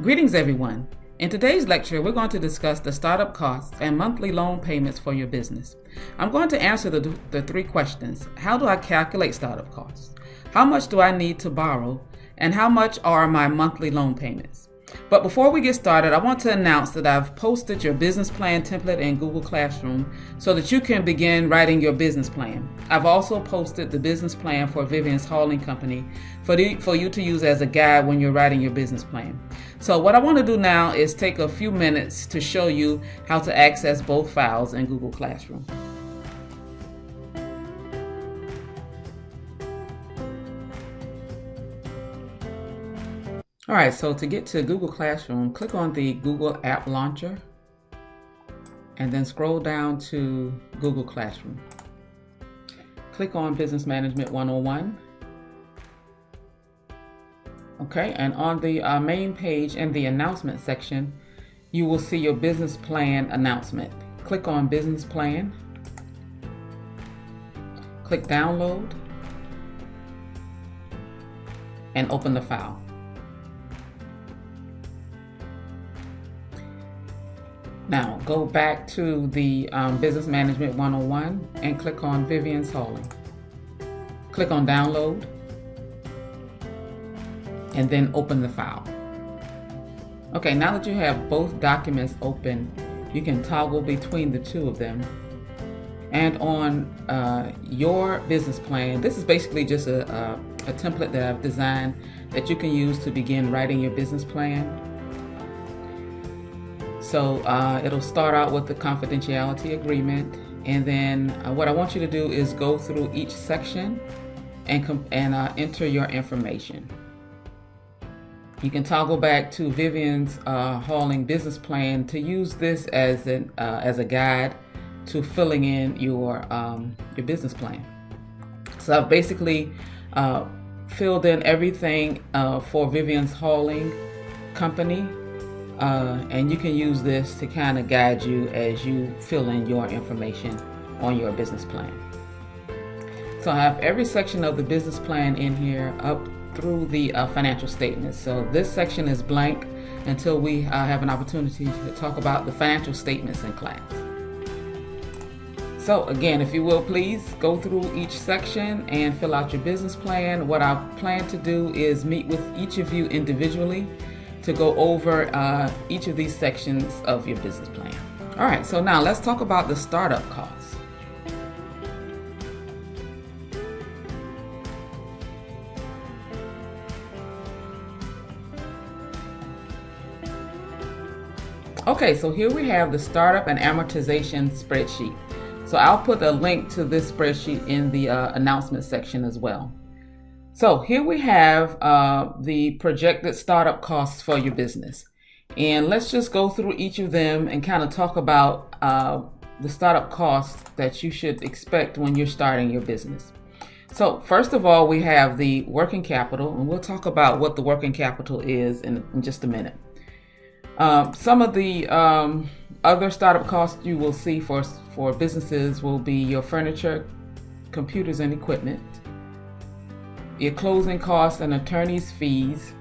Greetings everyone. In today's lecture, we're going to discuss the startup costs and monthly loan payments for your business. I'm going to answer the three questions. How do I calculate startup costs? How much do I need to borrow? And how much are my monthly loan payments? But before we get started, I want to announce that I've posted your business plan template in Google Classroom so that you can begin writing your business plan. I've also posted the business plan for Vivian's Hauling Company for you to use as a guide when you're writing your business plan. So what I want to do now is take a few minutes to show you how to access both files in Google Classroom. All right, so to get to Google Classroom, click on the Google App Launcher and then scroll down to Google Classroom. Click on Business Management 101. Okay, and on the main page in the announcement section, you will see your business plan announcement. Click on Business Plan. Click Download and open the file. Now go back to the Business Management 101 and click on Vivian's Hauling. Click on Download and then open the file. Okay, now that you have both documents open, you can toggle between the two of them. And on your business plan, this is basically just a template that I've designed that you can use to begin writing your business plan. So it'll start out with the confidentiality agreement, and then what I want you to do is go through each section and enter your information. You can toggle back to Vivian's Hauling business plan to use this as a guide to filling in your business plan. So I've basically filled in everything for Vivian's Hauling Company. And you can use this to kind of guide you as you fill in your information on your business plan. So I have every section of the business plan in here up through the financial statements. So this section is blank until we have an opportunity to talk about the financial statements in class. So again, if you will, please go through each section and fill out your business plan. What I plan to do is meet with each of you individually to go over each of these sections of your business plan. All right, so now let's talk about the startup costs. Okay, so here we have the startup and amortization spreadsheet. So I'll put a link to this spreadsheet in the announcement section as well. So here we have the projected startup costs for your business. And let's just go through each of them and kind of talk about the startup costs that you should expect when you're starting your business. So first of all, we have the working capital, and we'll talk about what the working capital is in just a minute. Some of the other startup costs you will see for businesses will be your furniture, computers, and equipment, your closing costs and attorney's fees,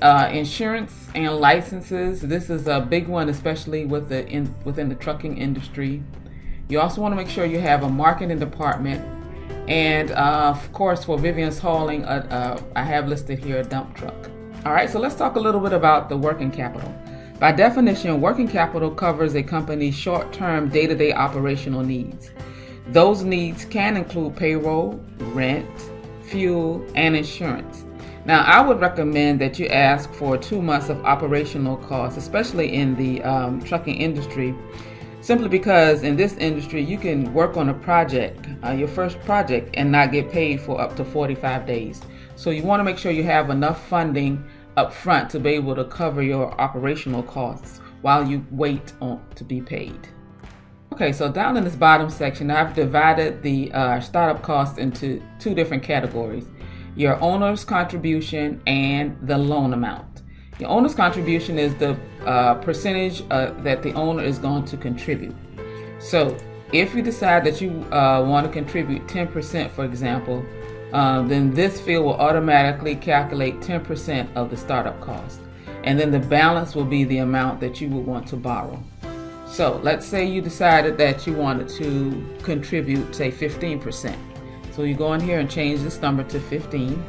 insurance and licenses. This is a big one, especially within the trucking industry. You also want to make sure you have a marketing department, and of course for Vivian's Hauling, I have listed here a dump truck. All right, so let's talk a little bit about the working capital. By definition, working capital covers a company's short-term, day-to-day operational needs. Those needs can include payroll, rent, fuel, and insurance. Now, I would recommend that you ask for 2 months of operational costs, especially in the trucking industry, simply because in this industry, you can work on a project, your first project, and not get paid for up to 45 days. So you want to make sure you have enough funding up front to be able to cover your operational costs while you wait to be paid. Okay, so down in this bottom section, I've divided the startup costs into 2 different categories: your owner's contribution and the loan amount. Your owner's contribution is the percentage that the owner is going to contribute. So if you decide that you want to contribute 10%, for example, then this field will automatically calculate 10% of the startup cost. and then the balance will be the amount that you would want to borrow. So let's say you decided that you wanted to contribute, say 15%. So you go in here and change this number to 15.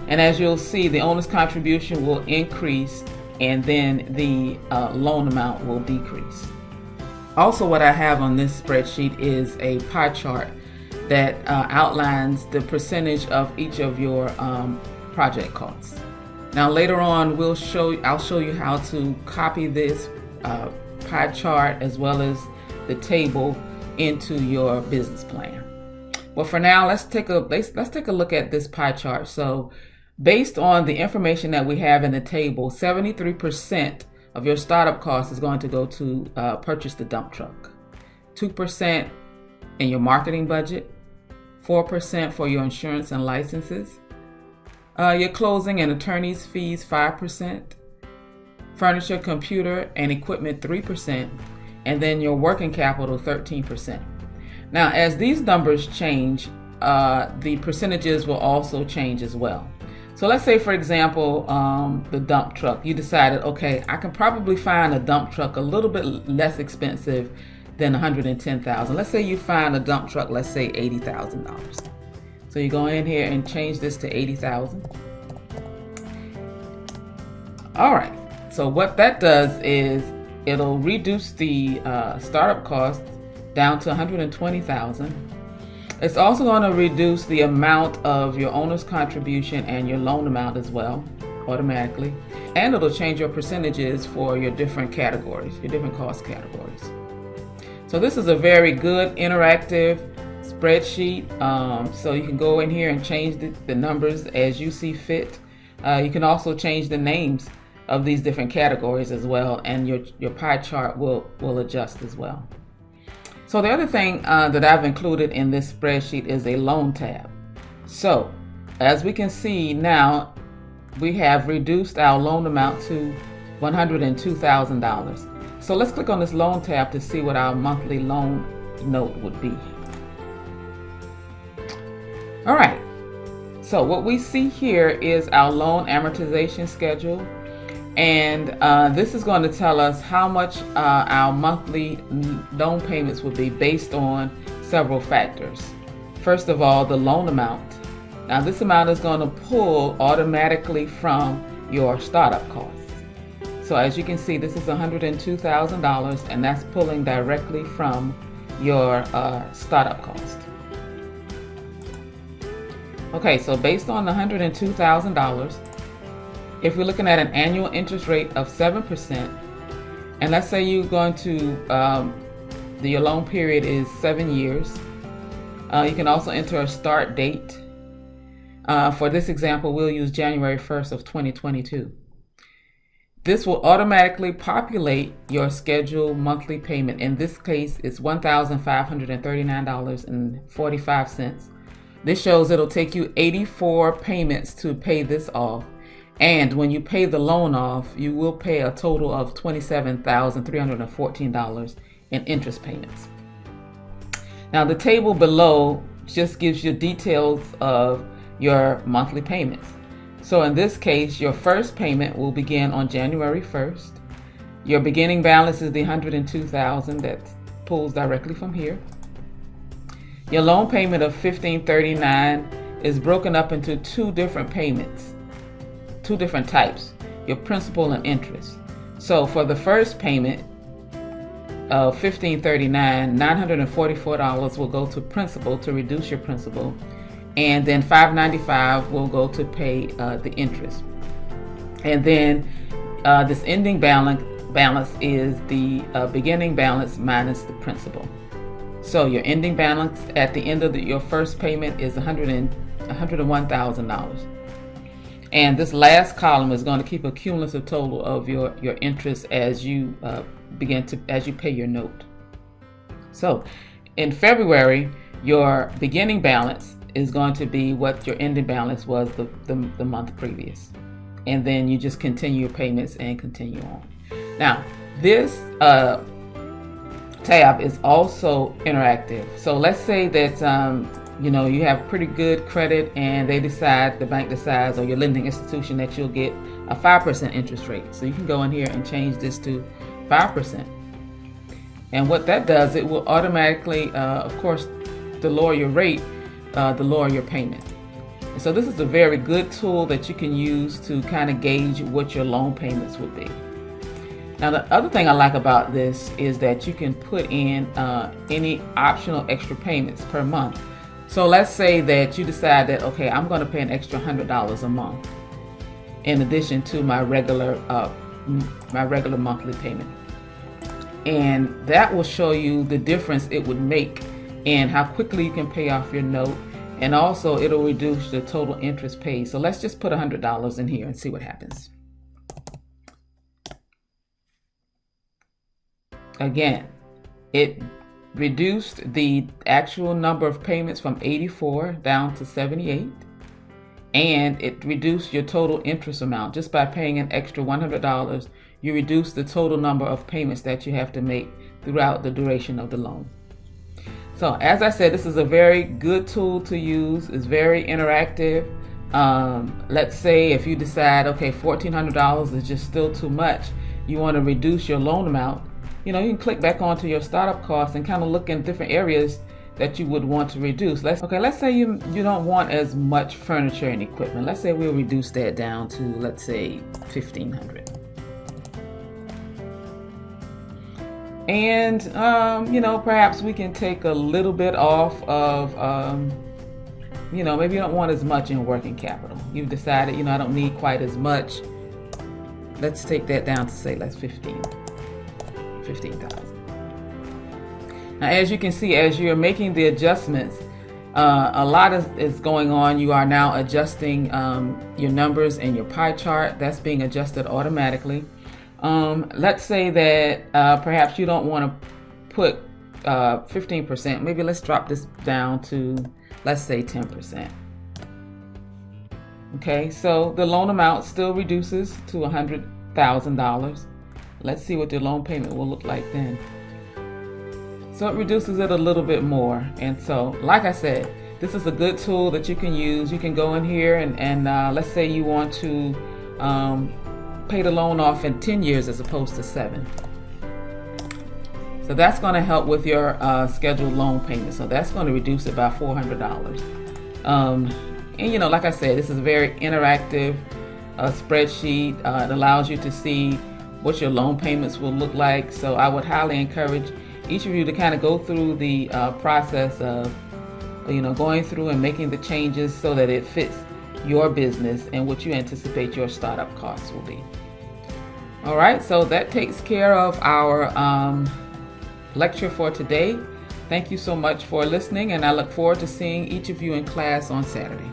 And as you'll see, the owner's contribution will increase, and then the loan amount will decrease. Also, what I have on this spreadsheet is a pie chart that outlines the percentage of each of your project costs. Now later on, I'll show you how to copy this pie chart as well as the table into your business plan. But for now, let's take a look at this pie chart. So based on the information that we have in the table, 73% of your startup cost is going to go to purchase the dump truck, 2% in your marketing budget, 4% for your insurance and licenses, your closing and attorney's fees 5%, furniture, computer, and equipment 3%, and then your working capital 13%. Now, as these numbers change, the percentages will also change as well. So let's say, for example, the dump truck. You decided, okay, I can probably find a dump truck a little bit less expensive than $110,000. Let's say you find a dump truck, let's say $80,000. So you go in here and change this to $80,000. All right. So what that does is it'll reduce the startup cost down to $120,000. It's also going to reduce the amount of your owner's contribution and your loan amount as well, automatically. And it'll change your percentages for your different categories, your different cost categories. So this is a very good interactive spreadsheet. So you can go in here and change the numbers as you see fit. You can also change the names of these different categories as well, and your pie chart will adjust as well. So the other thing that I've included in this spreadsheet is a loan tab. So as we can see now, we have reduced our loan amount to $102,000. So let's click on this loan tab to see what our monthly loan note would be. All right, so what we see here is our loan amortization schedule. And this is going to tell us how much our monthly loan payments will be based on several factors. First of all, the loan amount. Now this amount is going to pull automatically from your startup costs. So as you can see, this is $102,000, and that's pulling directly from your startup cost. Okay, so based on the $102,000, if we're looking at an annual interest rate of 7%, and let's say you're going to, your loan period is 7 years, you can also enter a start date. For this example, we'll use January 1st of 2022. This will automatically populate your scheduled monthly payment. In this case, it's $1,539.45. This shows it'll take you 84 payments to pay this off. And when you pay the loan off, you will pay a total of $27,314 in interest payments. Now the table below just gives you details of your monthly payments. So in this case, your first payment will begin on January 1st. Your beginning balance is the $102,000 that pulls directly from here. Your loan payment of $1,539 is broken up into two different payments. Two different types, your principal and interest. So for the first payment of $1,539, $944 will go to principal to reduce your principal, and then $595 will go to pay the interest. And then this ending balance is the beginning balance minus the principal. So your ending balance at the end of your first payment is $101,000. And this last column is going to keep a cumulative total of your interest as you pay your note. So in February, your beginning balance is going to be what your ending balance was the month previous. And then you just continue your payments and continue on. Now, this tab is also interactive. So let's say that you have pretty good credit and the bank decides, or your lending institution, that you'll get a 5% interest rate. So you can go in here and change this to 5%. And what that does, it will automatically, of course, the lower your rate, the lower your payment. And so this is a very good tool that you can use to kind of gauge what your loan payments would be. Now, the other thing I like about this is that you can put in any optional extra payments per month. So let's say that you decide that, okay, I'm going to pay an extra $100 a month in addition to my regular monthly payment. And that will show you the difference it would make in how quickly you can pay off your note, and also it'll reduce the total interest paid. So let's just put $100 in here and see what happens. Again, it reduced the actual number of payments from 84 down to 78, and it reduced your total interest amount. Just by paying an extra $100, you reduce the total number of payments that you have to make throughout the duration of the loan. So as I said, this is a very good tool to use. It's very interactive. Let's say if you decide, okay, $1,400 is just still too much, you want to reduce your loan amount, you can click back onto your startup costs and kind of look in different areas that you would want to reduce. Let's say you don't want as much furniture and equipment. Let's say we'll reduce that down to, let's say, $1,500. And perhaps we can take a little bit off of maybe you don't want as much in working capital. You've decided, I don't need quite as much. Let's take that down to, say, let's $15,000. Now, as you can see, as you're making the adjustments, a lot is going on. You are now adjusting your numbers in your pie chart. That's being adjusted automatically. Let's say that perhaps you don't want to put 15%. Maybe let's drop this down to, let's say, 10%. Okay, so the loan amount still reduces to $100,000. Let's see what the loan payment will look like then. So it reduces it a little bit more. And so, like I said, this is a good tool that you can use. You can go in here and let's say you want to pay the loan off in 10 years as opposed to 7. So that's going to help with your scheduled loan payment. So that's going to reduce it by $400. And like I said, this is a very interactive spreadsheet. It allows you to see what your loan payments will look like. So I would highly encourage each of you to kind of go through the process of going through and making the changes so that it fits your business and what you anticipate your startup costs will be. All right, so that takes care of our lecture for today. Thank you so much for listening, and I look forward to seeing each of you in class on Saturday.